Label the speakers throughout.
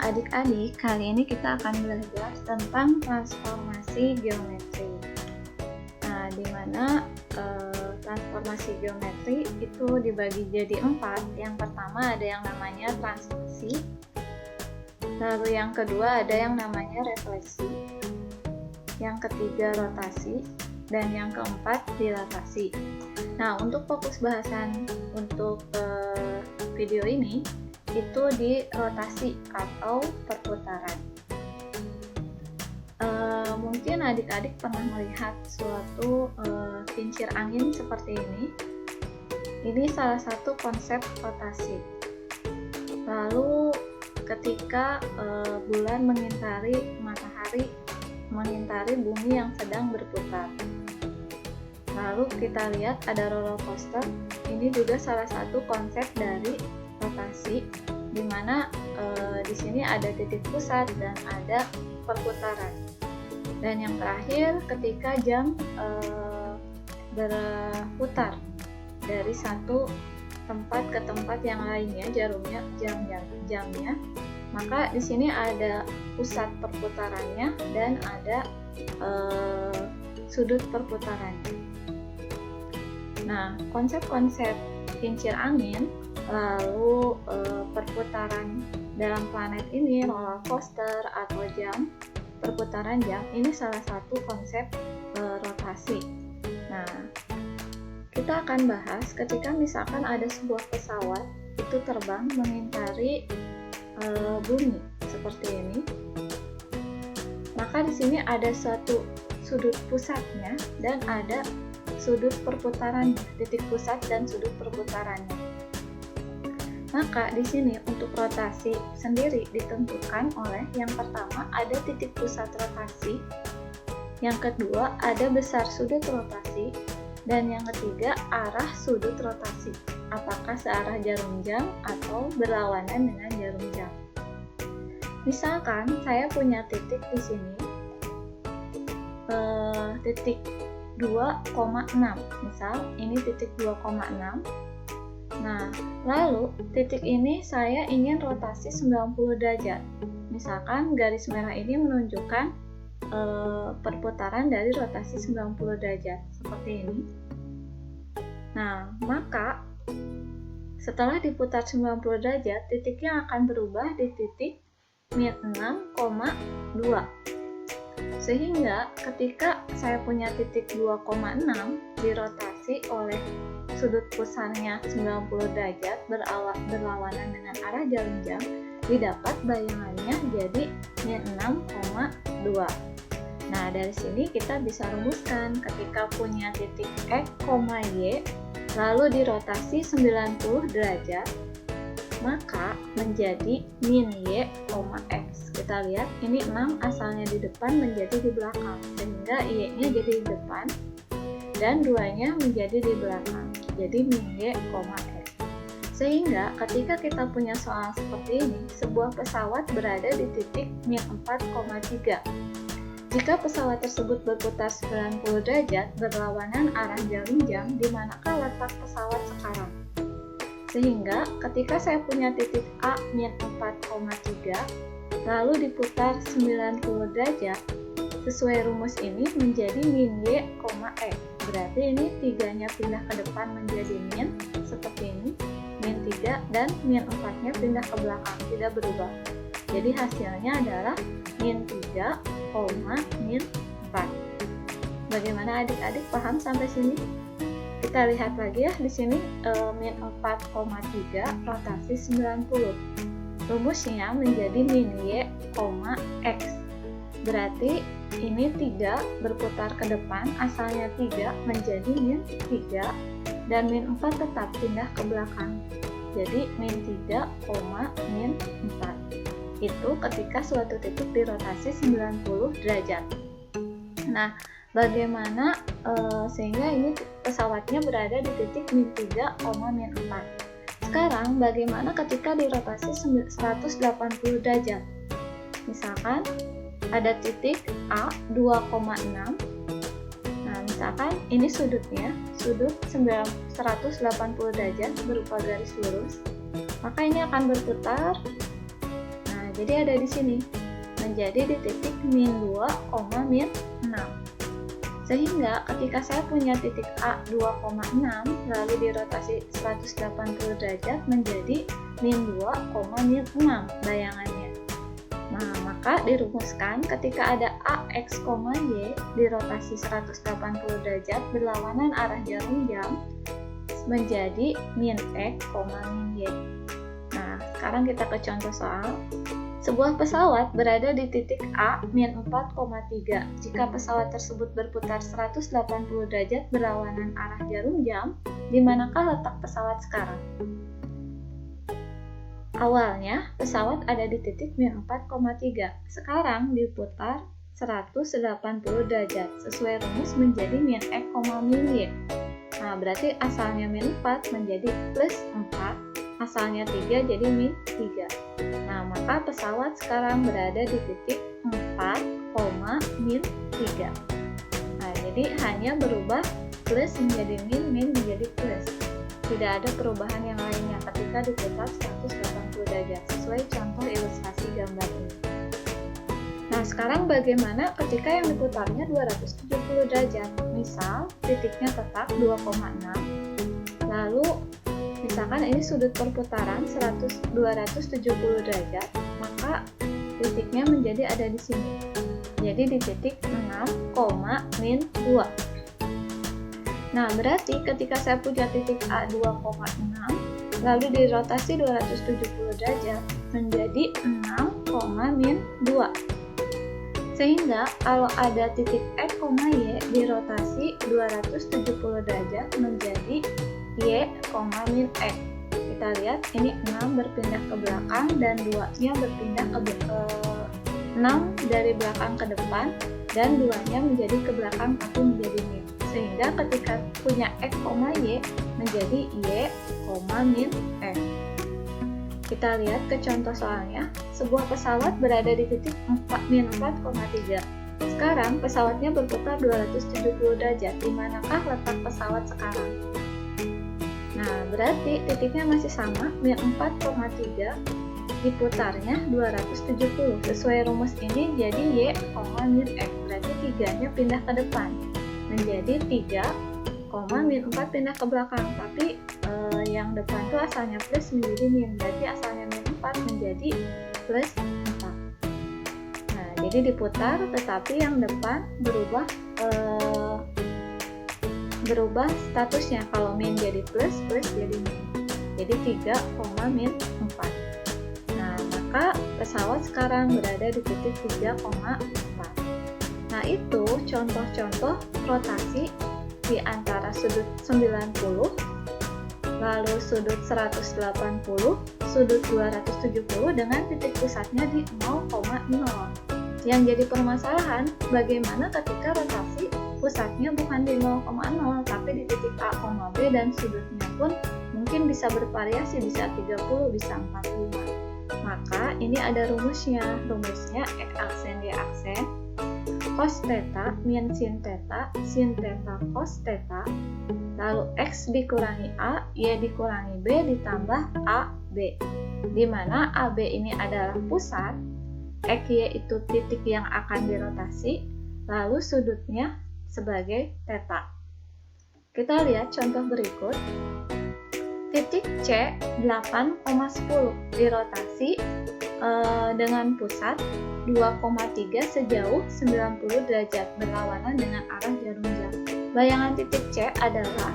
Speaker 1: Adik-adik, kali ini kita akan belajar tentang transformasi geometri. Nah, di mana transformasi geometri itu dibagi jadi 4. Yang pertama ada yang namanya transformasi, lalu yang kedua ada yang namanya refleksi, yang ketiga rotasi, dan yang keempat dilatasi. Nah, untuk fokus bahasan untuk video ini itu di rotasi atau perputaran. Mungkin adik-adik pernah melihat suatu kincir angin seperti ini. Ini salah satu konsep rotasi. Lalu ketika bulan mengitari matahari, mengitari bumi yang sedang berputar. Lalu kita lihat ada roller coaster. Ini juga salah satu konsep dari rotasi, di mana di sini ada titik pusat dan ada perputaran. Dan yang terakhir ketika jam berputar dari satu tempat ke tempat yang lainnya, jamnya, maka di sini ada pusat perputarannya dan ada sudut perputarannya. Nah, konsep-konsep kincir angin, lalu perputaran dalam planet ini, roller coaster atau jam, perputaran jam, ini salah satu konsep rotasi. Nah, kita akan bahas ketika misalkan ada sebuah pesawat itu terbang mengitari bumi seperti ini, maka di sini ada suatu sudut pusatnya dan ada sudut perputarannya, titik pusat dan sudut perputarannya. Maka di sini untuk rotasi sendiri ditentukan oleh yang pertama ada titik pusat rotasi, yang kedua ada besar sudut rotasi, dan yang ketiga arah sudut rotasi. Apakah searah jarum jam atau berlawanan dengan jarum jam? Misalkan saya punya titik di sini, titik 2,6, misal ini titik 2,6. Nah, lalu titik ini saya ingin rotasi 90 derajat. Misalkan garis merah ini menunjukkan perputaran dari rotasi 90 derajat seperti ini. Nah, maka setelah diputar 90 derajat, titiknya akan berubah di titik min 6,2. Sehingga ketika saya punya titik 2,6 dirotasi oleh sudut pusatnya 90 derajat berlawanan dengan arah jarum jam, didapat bayangannya jadi min 6,2. Nah, dari sini kita bisa rumuskan ketika punya titik X, Y lalu dirotasi 90 derajat, maka menjadi min Y, X. Kita lihat ini 6 asalnya di depan menjadi di belakang, sehingga Y-nya jadi di depan dan 2-nya menjadi di belakang, jadi min Y, X. Sehingga ketika kita punya soal seperti ini, sebuah pesawat berada di titik min 4,3. Jika pesawat tersebut berputar 90 derajat berlawanan arah jarum jam, di manakah letak pesawat sekarang? Sehingga ketika saya punya titik A min 4,3 lalu diputar 90 derajat, sesuai rumus ini menjadi min Y, X. Berarti ini 3-nya pindah ke depan menjadi min, seperti ini, min 3, dan min 4-nya pindah ke belakang, tidak berubah. Jadi hasilnya adalah min 3, min 4. Bagaimana adik-adik paham sampai sini? Kita lihat lagi ya, di sini min 4,3 rotasi 90. Rumusnya menjadi min Y, X. Berarti ini 3 berputar ke depan, asalnya 3 menjadi min 3, dan min 4 tetap pindah ke belakang. Jadi min 3, min 4. Itu ketika suatu titik dirotasi 90 derajat. Nah, bagaimana sehingga ini pesawatnya berada di titik min 3, min 4. Sekarang bagaimana ketika dirotasi 180 derajat? Misalkan ada titik A 2,6. Nah, misalkan ini sudutnya, sudut 180 derajat berupa garis lurus. Maka ini akan berputar jadi ada di sini, menjadi di titik min 2, min 6. Sehingga ketika saya punya titik A 2,6 lalu dirotasi 180 derajat menjadi min 2, min 6 bayangannya. Nah, maka dirumuskan ketika ada AX, Y dirotasi 180 derajat berlawanan arah jarum jam menjadi min X, min Y. Nah, sekarang kita ke contoh soal. Sebuah pesawat berada di titik A min 4,3. Jika pesawat tersebut berputar 180 derajat berlawanan arah jarum jam, di manakah letak pesawat sekarang? Awalnya, pesawat ada di titik min 4,3. Sekarang diputar 180 derajat. Sesuai rumus menjadi min X, min Y. Nah, berarti asalnya min 4 menjadi plus 4. Asalnya 3 jadi min 3. Nah, maka pesawat sekarang berada di titik 4, min 3. Nah, jadi hanya berubah plus menjadi min menjadi plus. Tidak ada perubahan yang lainnya ketika diputar 180 derajat sesuai contoh ilustrasi gambar ini. Nah, sekarang bagaimana ketika yang diputarnya 270 derajat? Misal, titiknya tetap 2,6. Lalu misalkan ini sudut perputaran 270 derajat, maka titiknya menjadi ada di sini. Jadi di titik 6, min 2. Nah, berarti ketika saya punya titik A 2,6, lalu dirotasi 270 derajat menjadi 6, min 2. Sehingga kalau ada titik X, Y dirotasi 270 derajat menjadi Y, min X. Kita lihat ini 6 berpindah ke belakang dan 2-nya berpindah ke 6 dari belakang ke depan dan 2-nya menjadi ke belakang tapi menjadi min. Sehingga ketika punya X, Y menjadi Y, min X. Kita lihat ke contoh soalnya. Sebuah pesawat berada di titik min 4,3. Sekarang pesawatnya berputar 270 derajat. Di manakah letak pesawat sekarang? Nah, berarti titiknya masih sama, min 4,3 diputarnya 270. Sesuai rumus ini jadi Y, min X. Berarti 3-nya pindah ke depan menjadi 3, min 4 pindah ke belakang. Tapi yang depan itu asalnya plus menjadi min. Berarti asalnya min 4 menjadi plus 4. Nah, jadi diputar tetapi yang depan berubah statusnya. Kalau min jadi plus, plus jadi min. Jadi 3, min 4. Nah, maka pesawat sekarang berada di titik 3,4. Nah, itu contoh-contoh rotasi di antara sudut 90, lalu sudut 180, sudut 270 dengan titik pusatnya di 0,0. Yang jadi permasalahan, bagaimana ketika rotasi pusatnya bukan di 0,0 tapi di titik A, B dan sudutnya pun mungkin bisa bervariasi, bisa 30, bisa 45. Maka ini ada rumusnya. Rumusnya X aksen Y aksen cos theta min sin theta cos theta, lalu X dikurangi A, Y dikurangi B ditambah AB, di mana AB ini adalah pusat, X, Y itu titik yang akan dirotasi, lalu sudutnya sebagai theta. Kita lihat contoh berikut. Titik C 8,10 dirotasi dengan pusat 2,3 sejauh 90 derajat berlawanan dengan arah jarum jam. Bayangan titik C adalah,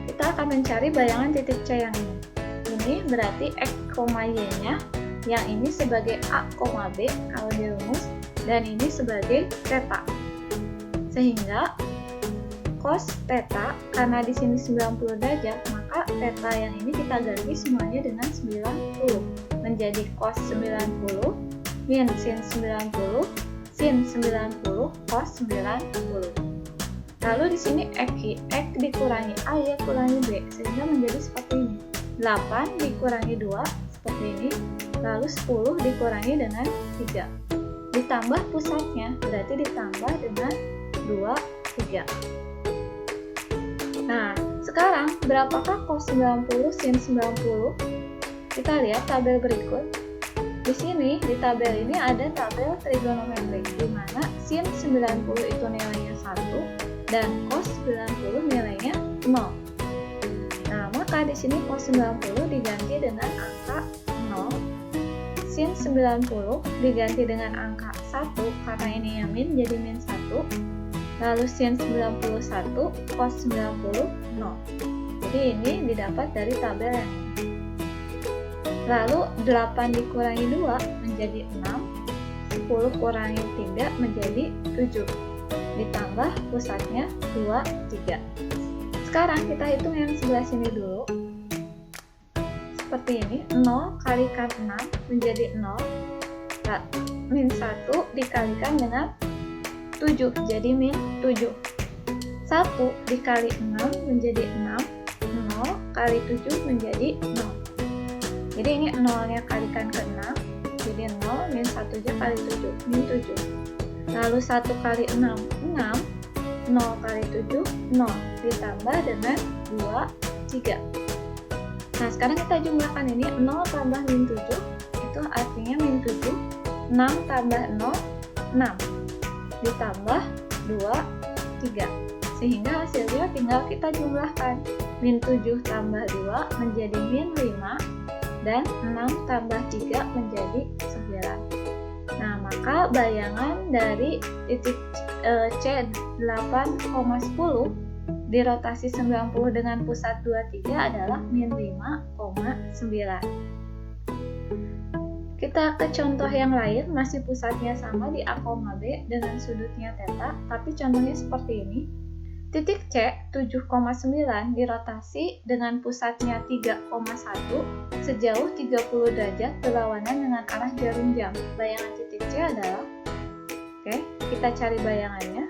Speaker 1: kita akan mencari bayangan titik C yang ini. Ini berarti X, Y-nya, yang ini sebagai A, B kalau di rumus, dan ini sebagai theta. Sehingga cos theta, karena di sini 90 derajat, maka theta yang ini kita ganti semuanya dengan 90. Menjadi cos 90 min sin 90 sin 90 cos 90. Lalu di sini X dikurangi A, Y kurangi B, sehingga menjadi seperti ini. 8 dikurangi 2 seperti ini, lalu 10 dikurangi dengan 3. Ditambah pusatnya, berarti ditambah dengan 2, 3. Nah, sekarang berapakah cos 90 sin 90? kita lihat tabel berikut. Di sini, di tabel ini ada tabel trigonometrik, di mana sin 90 itu nilainya 1 dan cos 90 nilainya 0. Nah, maka di sini cos 90 diganti dengan angka 0, sin 90 diganti dengan angka 1 karena ini yang min jadi min 1, lalu sin 91 cos 90 0. Jadi ini didapat dari tabel yang ini. Lalu 8 dikurangi 2 menjadi 6, 10 kurangi 3 menjadi 7, ditambah pusatnya 2, 3. Sekarang kita hitung yang sebelah sini dulu. Seperti ini, 0 kalikan 6 menjadi 0, min 1 dikalikan dengan 7, jadi min 7. 1 dikali 6 menjadi 6, 0 kali 7 menjadi 0. Jadi ini 0-nya kalikan ke 6, jadi 0, min 1-nya kali 7, min 7. Lalu 1 kali 6, 6, 0 kali 7, 0, ditambah dengan 2, 3. Nah, sekarang kita jumlahkan ini, 0 tambah min 7, itu artinya min 7, 6 tambah 0, 6, ditambah 2, 3. Sehingga hasilnya tinggal kita jumlahkan, min 7 tambah 2 menjadi min 5, dan 6 tambah 3 menjadi 9. Nah, maka bayangan dari titik C 8,10 di rotasi 90 dengan pusat 23 adalah min 5,9. Kita ke contoh yang lain, masih pusatnya sama di A, B dengan sudutnya θ, tapi contohnya seperti ini. Titik C 7,9 dirotasi dengan pusatnya 3,1 sejauh 30 derajat berlawanan dengan arah jarum jam. Bayangan titik C adalah, kita cari bayangannya.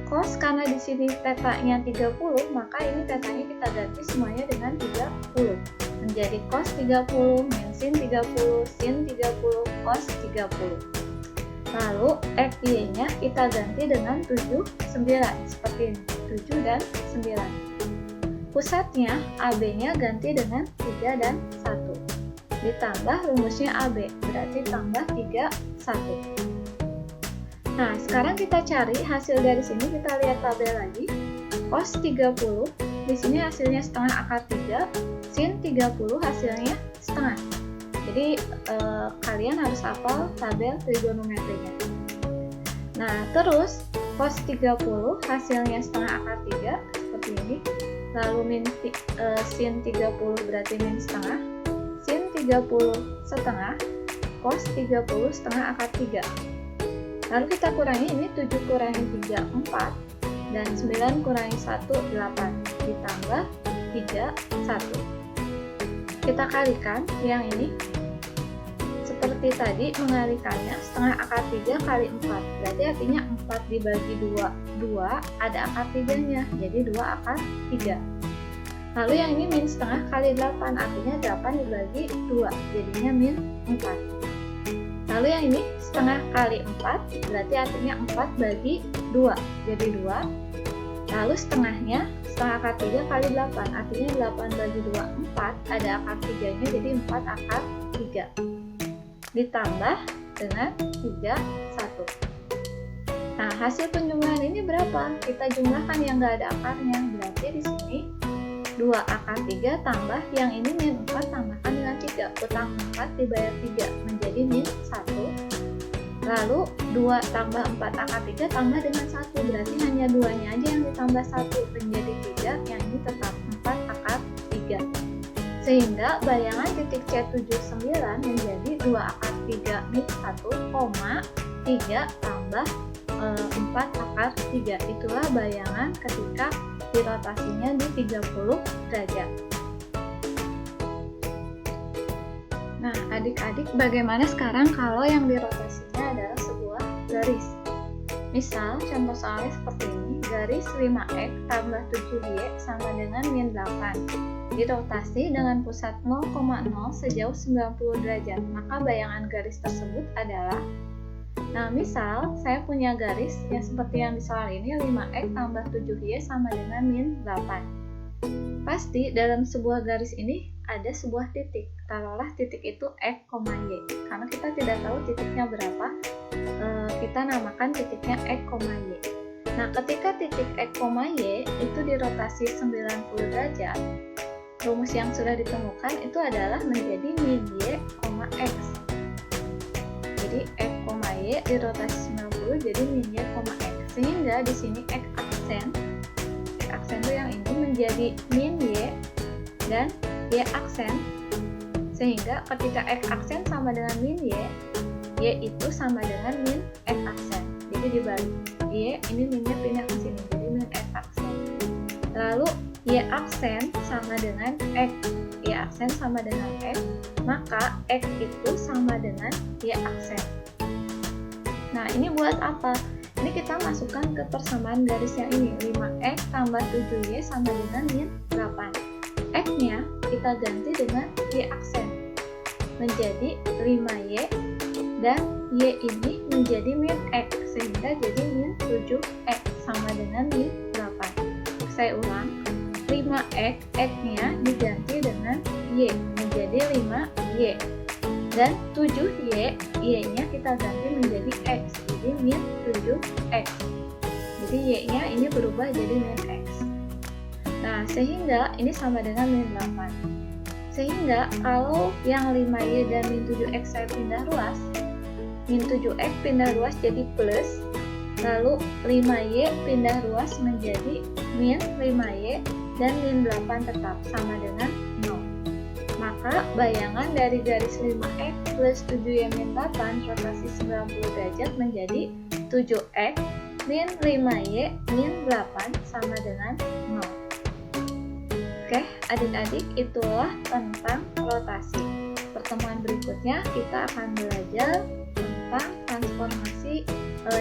Speaker 1: Cos, karena di sini θ-nya 30, maka ini θ-nya kita ganti semuanya dengan 30. Menjadi cos 30 min sin 30 sin 30 cos 30. Lalu XY-nya kita ganti dengan 7, 9, seperti ini, 7 dan 9. Pusatnya AB-nya ganti dengan 3 dan 1. Ditambah rumusnya AB, berarti tambah 3, 1. Nah, sekarang kita cari hasil dari sini, kita lihat tabel lagi. Cos 30, di sini hasilnya setengah akar 3, sin 30 hasilnya setengah. Jadi kalian harus hafal tabel trigonometrinya. Nah, terus cos 30 hasilnya setengah akar 3 seperti ini. Lalu sin 30 berarti min setengah. Sin 30 setengah, cos 30 setengah akar 3. Lalu kita kurangi ini, 7 kurangi 3 4 dan 9 kurangi 1 8 ditambah 3 1. Kita kalikan yang ini. Seperti tadi mengalikannya, setengah akar 3 kali 4, berarti artinya 4 dibagi 2 ada akar 3-nya, jadi 2 akar 3. Lalu yang ini min setengah kali 8, artinya 8 dibagi 2, jadinya min 4. Lalu yang ini setengah kali 4, berarti artinya 4 bagi 2, jadi 2. Lalu setengahnya, setengah akar 3 kali 8, artinya 8 bagi 2, 4, ada akar 3-nya, jadi 4 akar 3. Ditambah dengan 3, 1. Nah, hasil penjumlahan ini berapa? Kita jumlahkan yang nggak ada akarnya, berarti di sini 2 akar 3 tambah yang ini min 4 tambahkan dengan 3, utang 4 dibayar 3 menjadi min 1. Lalu 2 tambah 4 akar 3 tambah dengan 1, berarti hanya 2-nya aja yang ditambah 1 menjadi 3, yang ini tetap 4 akar 3. Sehingga bayangan titik C79 menjadi 2 akar 3 min 1, 3 tambah 4 akar 3. Itulah bayangan ketika dirotasinya di 30 derajat. Nah, adik-adik, bagaimana sekarang kalau yang dirotasinya adalah sebuah garis? Misal, contoh soalnya seperti ini, garis 5X tambah 7Y sama dengan min 8. Dirotasi dengan pusat 0,0 sejauh 90 derajat, maka bayangan garis tersebut adalah, nah misal saya punya garis yang seperti yang di soal ini, 5X tambah 7Y sama dengan min 8. Pasti dalam sebuah garis ini ada sebuah titik. Taruhlah titik itu X, Y. Karena kita tidak tahu titiknya berapa, kita namakan titiknya X, Y. Nah, ketika titik X, Y itu dirotasi 90 derajat, rumus yang sudah ditemukan itu adalah menjadi min Y, X. Jadi X, Y dirotasi 90 jadi min Y, X. Sehingga di sini X aksen itu yang ini menjadi min Y dan Y aksen. Sehingga ketika X aksen sama dengan min Y itu sama dengan min X aksen. Jadi dibalik. Y ini minnya pindah ke sini jadi min X aksen. Lalu Y aksen sama dengan X. Y aksen sama dengan X, maka X itu sama dengan Y aksen. Nah, ini buat apa? Ini kita masukkan ke persamaan garis yang ini. 5X tambah 7Y sama dengan min 8. X-nya kita ganti dengan Y aksen. Menjadi 5Y dan Y ini menjadi min X. Sehingga jadi min 7X sama dengan min 8. Saya ulang. 5X, X-nya diganti dengan Y. Menjadi 5Y. Dan 7Y, Y-nya kita ganti menjadi X. Jadi min 7X. Jadi Y-nya ini berubah jadi min X. Nah, sehingga ini sama dengan min 8. Sehingga kalau yang 5Y dan min 7X saya pindah ruas, min 7X pindah ruas jadi plus, lalu 5Y pindah ruas menjadi min 5Y dan min 8 tetap sama dengan 0. Maka bayangan dari garis 5X plus 7Y min 8 rotasi 90 derajat menjadi 7X min 5Y min 8 sama dengan 0. Oke, adik-adik, itulah tentang rotasi. Pertemuan berikutnya kita akan belajar tentang transformasi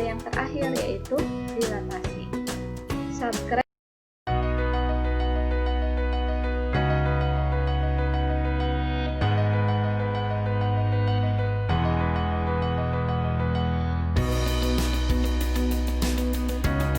Speaker 1: yang terakhir, yaitu dilatasi. Subscribe